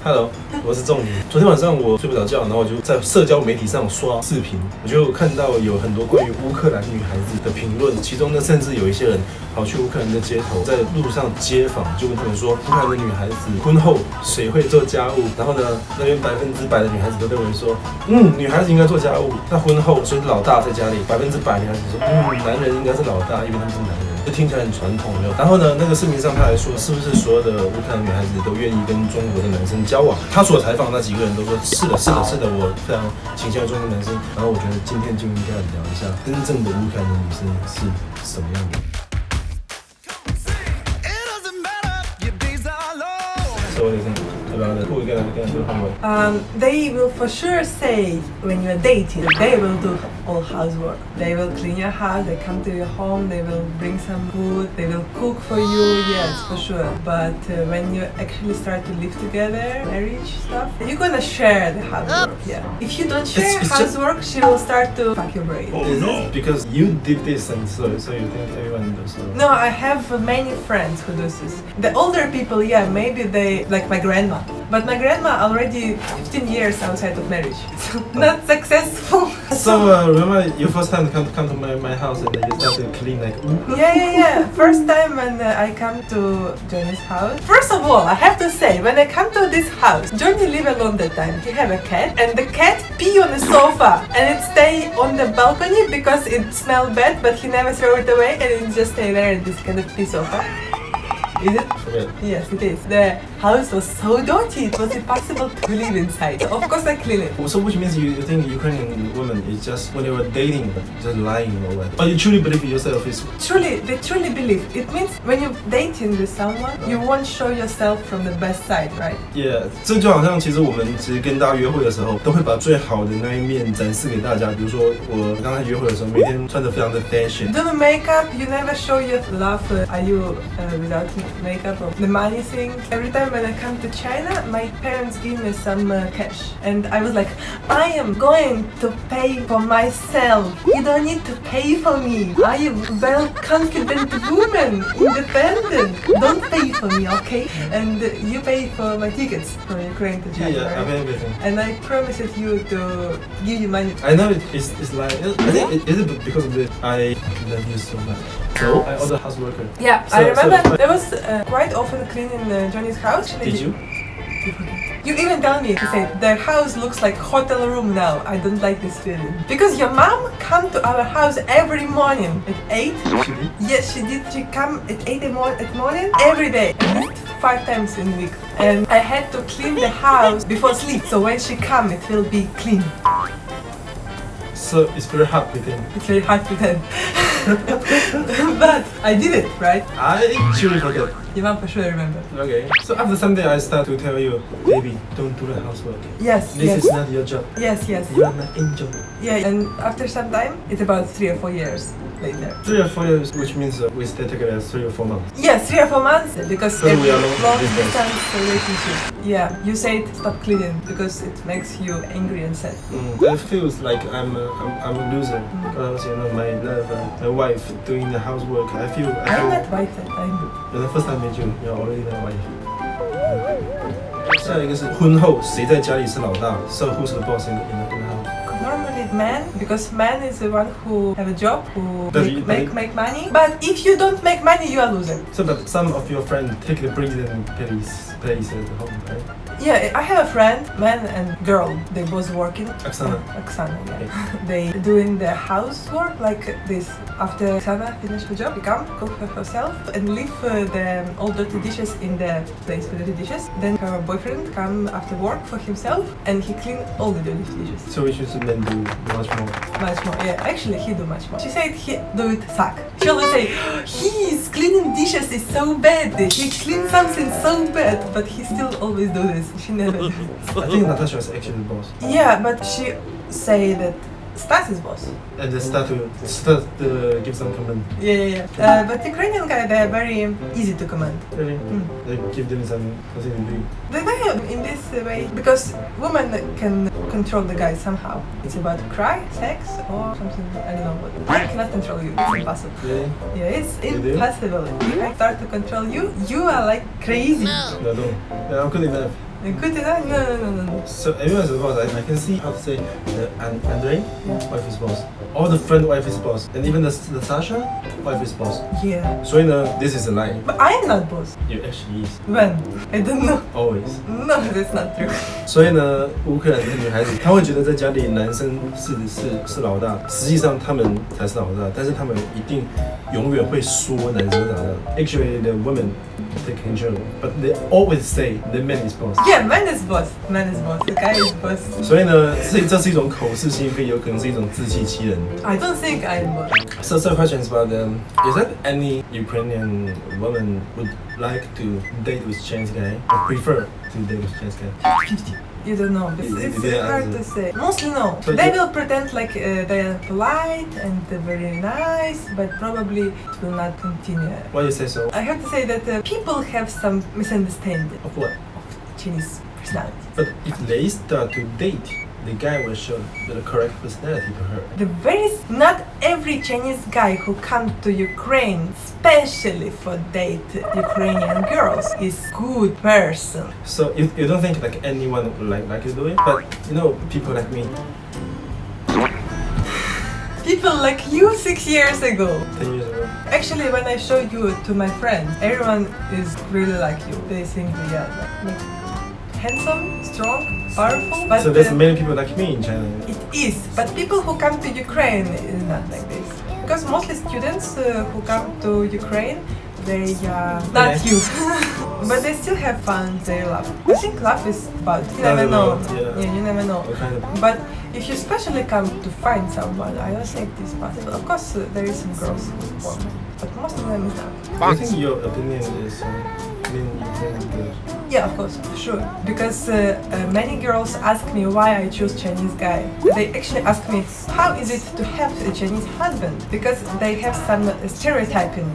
Hello， 我是仲尼。昨天晚上我睡不着觉，然后我就在社交媒体上刷视频，我就看到有很多关于乌克兰女孩子的评论，其中呢甚至有一些人跑去乌克兰的街头，在路上街访，就问他们说，乌克兰的女孩子婚后谁会做家务？然后呢，那边100%的女孩子都认为说，女孩子应该做家务。那婚后谁是老大在家里？100%的女孩子说，男人应该是老大，因为他们是男人。就听起来很传统，有没有？然后呢，那个视频上他还说，是不是所有的乌克兰女孩子都愿意跟中国的男生交往？他所采访的那几个人都说，是的，我非常倾向于中国男生。然后我觉得今天就应该聊一下真正的乌克兰的女生是什么样的。So what do you think about it? Who are gonna do homework? They will for sure say when you're dating, they will do all housework. They will clean your house, they come to your home, they will bring some food, they will cook for you, yes, for sure. But when you actually start to live together, marriage stuff, you're gonna share the housework, yeah. If you don't share housework, she will start to fuck your brain. Oh no! Because you did this and so you think everyone does so. No, I have many friends who do this. The older people, yeah, maybe they, like my grandma. But my grandma already 15 years outside of marriage, so not successful. So remember your first time to come to my house and you start to clean like Yeah. First time when I come to Johnny's house. First of all, I have to say, when I come to this house, Johnny live alone that time. He have a cat and the cat pee on the sofa and it stay on the balcony because it smell bad, but he never throw it away and it just stay there in this kind of pee sofa. Is it? Yeah. Yes, it is. The house was so dirty, it was impossible to live inside. So of course I clean it. So which means you think Ukrainian women is just when you were dating, just lying or what? Or you truly believe yourself is? They truly believe. It means when you're dating with someone, you won't show yourself from the best side, right? Yeah， 这就好像其实我们其实跟大家约会的时候，都会把最好的那一面展示给大家。比如说我刚才约会的时候，每天穿得非常的 fashion。Do the makeup, you never show your love. Are you without makeup or the money thing? Every time when I come to China, my parents give me some cash, and I was like, I am going to pay for myself. You don't need to pay for me. I am well confident woman, independent. Don't pay for me, okay? And you pay for my tickets from Ukraine to China. Yeah, right? I pay everything. And I promised you to give you money. I know it's like I think is it because of the I love you so much. So I order houseworker. Yeah, I remember there was quite often cleaning Johnny's house. Did you? You even tell me to say the house looks like hotel room now. I don't like this feeling because your mom come to our house every morning at 8. She did? Yes, she did. She come at 8 at morning every day, at least 5 times in a week. And I had to clean the house before sleep. So when she come, it will be clean. So it's very hard pretend. It's very hard to pretend. But I did it, right? I truly forget. Your mom for sure remember. Okay. So after some day I start to tell you, baby, don't do the housework. Yes. This is not your job. Yes. You are my angel. Yeah, and after some time, it's about 3 or 4 years later. 3 or 4 years, which means we stay together 3 or 4 months. Yes, 3 or 4 months because So we are long distance relationship. Yeah, you said stop cleaning because it makes you angry and sad. It feels like I'm a loser because my love, my wife doing the housework. I feel. I'm not wife that time. The first time I met you, you're already my wife. 下一个是婚后谁在家里是老大 ？So who's the boss in the house? Normally man, because man is the one who have a job, who But make money. But if you don't make money, you are loser. So but some of your friends take the breathing place at home, right? Yeah, I have a friend, man and girl. They both working. Oksana, yeah. They doing the housework like this. After Oksana finish her job, she come cook for herself and leave the all dirty dishes in the place for dirty dishes. Then her boyfriend come after work for himself and he clean all the dirty dishes. So which is men do much more. Much more, yeah. Actually, he do much more. She said he do it suck. She always say, he's cleaning dishes is so bad. He clean something so bad, but he still always do this. She never do this. I think Natasha is actually the boss. Yeah, but she say that Stas is boss. And they start to give some command. Yeah. But Ukrainian guy, they are very easy to command. Really? They give them something to do. They in this way because women can control the guy somehow. It's about cry, sex, or something. I don't know what. I cannot control you. It's impossible. Really? Yeah, it's You do? impossible. If I start to control you, you are like crazy. No, don't. Yeah, I'm good enough. Good enough? No. So everyone's a boss. I can see how to say the Andre, wife is boss. All the friend wife is boss, and even the Sasha wife is boss. Yeah. So this is a lie. But I am not boss. You actually is. When? I don't know. Always. No, that's not true. 所以呢，乌克兰的女孩子，她会觉得在家里男生是老大，实际上他们才是老大，但是他们一定永远会说男生是老大。Actually, the women take control, but they always say the man is boss. Yeah, man is boss. Man is boss. The guy is boss. 所以呢，这是一种口是心非，有可能是一种自欺欺人。I don't think I am boss. So questions about is that any Ukrainian woman would like to date with Chinese guy or prefer to date with Chinese guy? 50. You don't know. It's Yeah, hard to say. Mostly no. So They will pretend like they are polite and very nice, but probably it will not continue. Why you say so? I have to say that people have some misunderstanding Of what? of Chinese personality. But if they start to date, the guy will show the correct personality to her. Not every Chinese guy who comes to Ukraine, especially for date Ukrainian girls, is good person. So you don't think like anyone would like to do it? But you know, people like me, People like you 6 years ago. 10 years ago. Actually, when I showed you to my friends, everyone is really like you. They think we are like handsome, strong, powerful. But So there's many people like me in China. it is. But people who come to Ukraine is not like this. Because mostly students who come to Ukraine, they are not Yeah. you. But they still have fun, they laugh. I think love is about, you never know. Yeah. You never know. What kind of? But if you especially come to find someone, I don't think this is possible. Of course, there is some girls who want, but most of them is not. I think your opinion is good. Yeah, of course, sure. Because many girls ask me why I choose Chinese guy. They actually ask me, how is it to have a Chinese husband? Because they have some stereotyping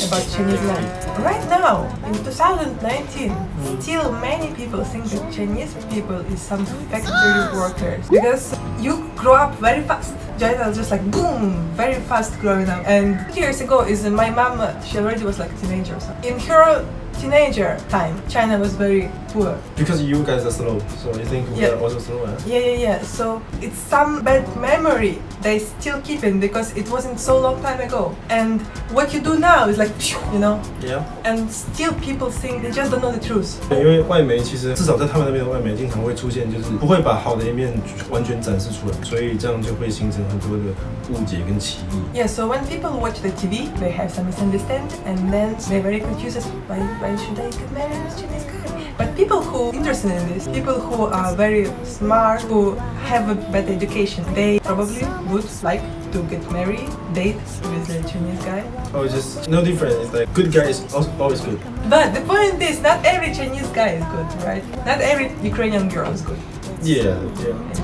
about Chinese men. Right now, in 2019, still many people think that Chinese people is some factory workers. Because you grow up very fast. China is just like boom, very fast growing up. And 2 years ago is my mom, she already was like teenager or something. In her teenager time, China was very poor. Because you guys are slow, so you think we Yeah. are also slow, huh? Yeah. So it's some bad memory they still keeping because it wasn't so long time ago. And what you do now is like, you know, Yeah. and still people think they just don't know the truth. 因为外媒其实至少在他们那边的外媒经常会出现，就是不会把好的一面完全展示出来，所以这样就会形成很多的误解跟歧义。Yeah, so when people watch the TV, they have some misunderstanding and then they're very confused. Why should I get married with Chinese guy? But people who interested in this, people who are very smart, who have a better education, they probably would like to get married, date with a Chinese guy. Oh, it's just no different. It's like good guy is also always good. But the point is, not every Chinese guy is good, right? Not every Ukrainian girl is good. Yeah.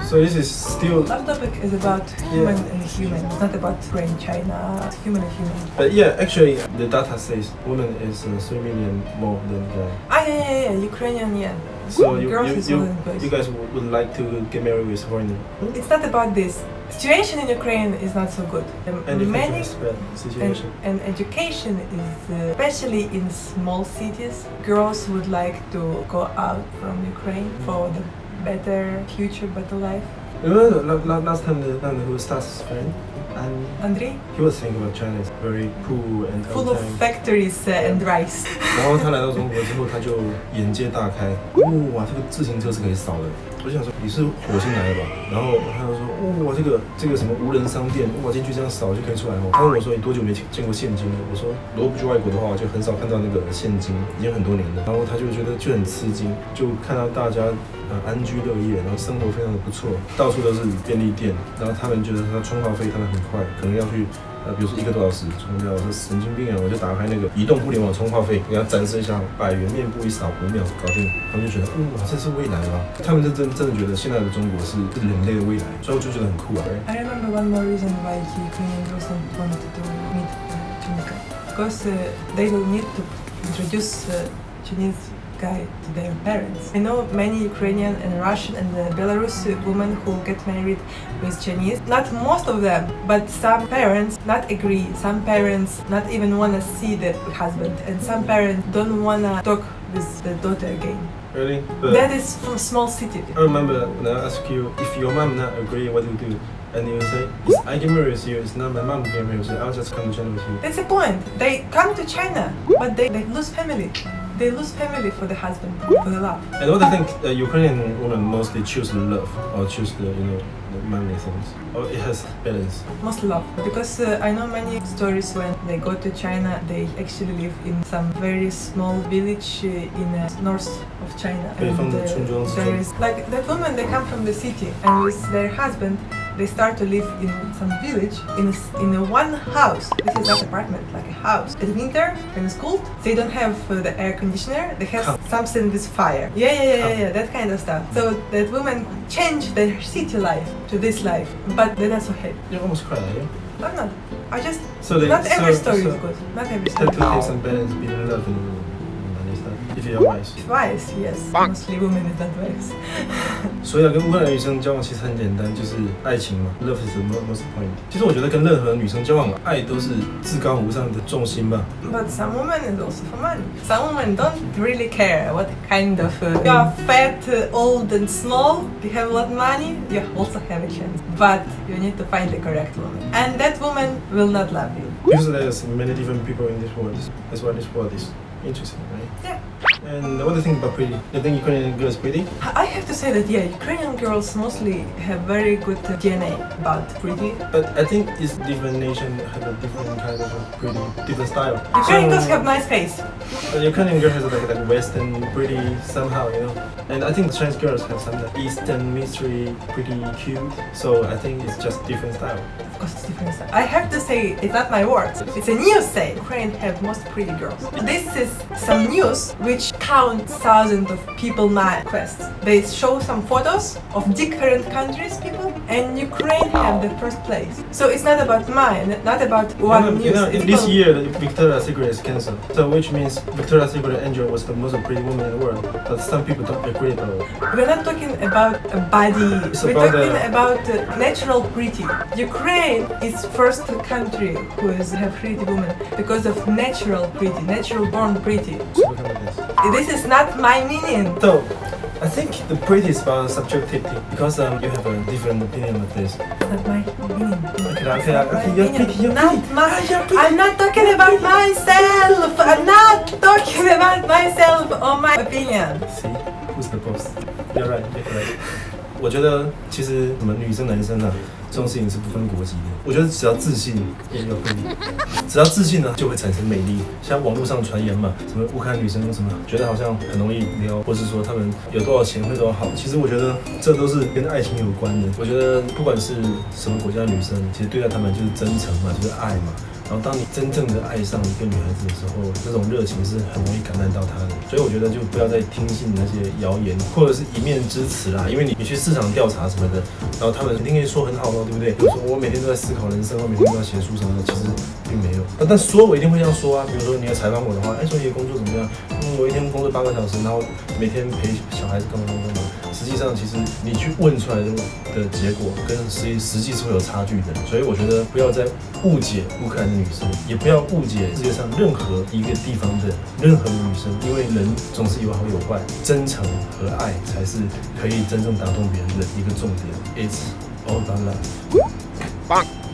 So this is still. Our topic is about human and human. It's not about Ukraine, China. It's human and human. But yeah, actually, the data says women is 3 million more than guy. Yeah. Ukrainian, yeah. So Girls is more than boys. you guys would like to get married with foreigner. It's not about this. Situation in Ukraine is not so good. And the Many country is bad situation. and education is especially in small cities. Girls would like to go out from Ukraine for the better future, better life. Remember last time the who starts friend and Andrei, he was thinking about China is very cool and full of old-time. factories and rice. 然后他来到中国之后，他就眼界大开，哇，这个自行车是可以扫的。我就想说你是火星来的吧？然后他就说，哇，这个什么无人商店，哇，进去这样扫就可以出来哦。他问我说你多久没见过现金了？我说如果不去外国的话，就很少看到那个现金，已经很多年了。然后他就觉得就很吃惊，就看到大家安居乐业，然后生活非常的不错，到处都是便利店，然后他们觉得他充话费他们很快，可能要去。比如说1个多小时充掉，我说神经病啊！我就打开那个移动互联网充话费，给他展示一下，100元面部一扫5秒搞定。他们就觉得，哇，这是未来吗？他们真的觉得现在的中国是人类的未来，所以我就觉得很酷啊。I remember one more reason why Ukrainian girls don't want to meet Chinese guy. Because they will need to introduce Chinese guy to their parents. I know many Ukrainian and Russian and Belarusian women who get married with Chinese. Not most of them, but some parents not agree. Some parents not even wanna see the husband, and some parents don't wanna talk with the daughter again. Really? That is from small city. I remember when I asked you if your mom not agree, what do you do? And you say, I can marry you. It's not my mom can marry you. I'll just come to China with you. That's the point. They come to China, but they lose family. They lose family for the husband, for the love. And what do you think Ukrainian women mostly choose love or choose the the manly things? Or it has balance? Mostly love. Because I know many stories when they go to China, they actually live in some very small village in the north of China. And there is like that woman, they come from the city, and with their husband, they start to live in some village in a one house. This is not apartment, like a house. In winter, when it's cold, they don't have the air conditioner. They have something with fire. Yeah, that kind of stuff. So that woman changed their city life to this life, but they're not so happy. You almost cried, are you? I'm not. I just. So they, not every story is good. Not every story. Have to have some balance between love and money stuff. If you are wise. Wise, yes. Mostly women is not wise. 所以要跟乌克兰女生交往其实很简单，就是爱情嘛 ，love is the most point。其实我觉得跟任何女生交往，爱都是至高无上的重心吧。But some women is also for money. Some women don't really care what kind of you are fat, old and small. You have a lot of money. You also have a chance, but you need to find the correct woman, and that woman will not love you. Because there's many different people in this world. That's why this world is interesting, right? Yeah. And what do you think about pretty? You think Ukrainian girls pretty? I have to say that Ukrainian girls mostly have very good DNA about pretty. But I think it's different nation have a different kind of pretty, different style. Ukrainian girls have nice face. But Ukrainian girl has like Western pretty somehow, you know. And I think Chinese girls have some like Eastern mystery pretty cute. So I think it's just different style. Of course, it's different style. I have to say it's not my words. It's a news say Ukraine have most pretty girls. This is some news which count thousands of people my quests. They show some photos of different countries people, and Ukraine have the first place. So it's not about mine, not about one news. You know, this year Victoria's Secret is cancelled. So which means Victoria's Secret Angel was the most pretty woman in the world. But some people don't agree about it. We're not talking about a body. We're talking about natural pretty. Ukraine is first country who have pretty women because of natural pretty, natural born pretty. This is not my meaning. So, I think the pretty is about subjectivity because you have a different opinion of this. Not my meaning. Okay, you're pretty. I'm not talking about myself. I'm not talking about myself or my opinion. See, who's the boss? You're right. You're right. 我觉得其实什么女生男生啊，这种事情是不分国籍的。我觉得只要自信，只要自信呢，就会产生魅力。像网络上传言嘛，什么乌克兰女生什么，觉得好像很容易撩，或是说他们有多少钱会多少好。其实我觉得这都是跟爱情有关的。我觉得不管是什么国家的女生，其实对待他们就是真诚嘛，就是爱嘛。然后当你真正的爱上一个女孩子的时候，这种热情是很容易感染到她的。所以我觉得就不要再听信那些谣言，或者是一面之词啦。因为你去市场调查什么的，然后他们肯定跟你说很好哦，对不对？比如说我每天都在思考人生，我每天都要写书什么的，其实并没有。但说我一定会这样说啊。比如说你要采访我的话，说你的工作怎么样？我一天工作8个小时，然后每天陪小孩子干嘛。实际上，其实你去问出来的结果跟实际是会有差距的。所以我觉得不要再误解乌克兰的女生，也不要误解世界上任何一个地方的任何女生，因为人总是有好有坏，真诚和爱才是可以真正打动别人的一个重点。It's all about love.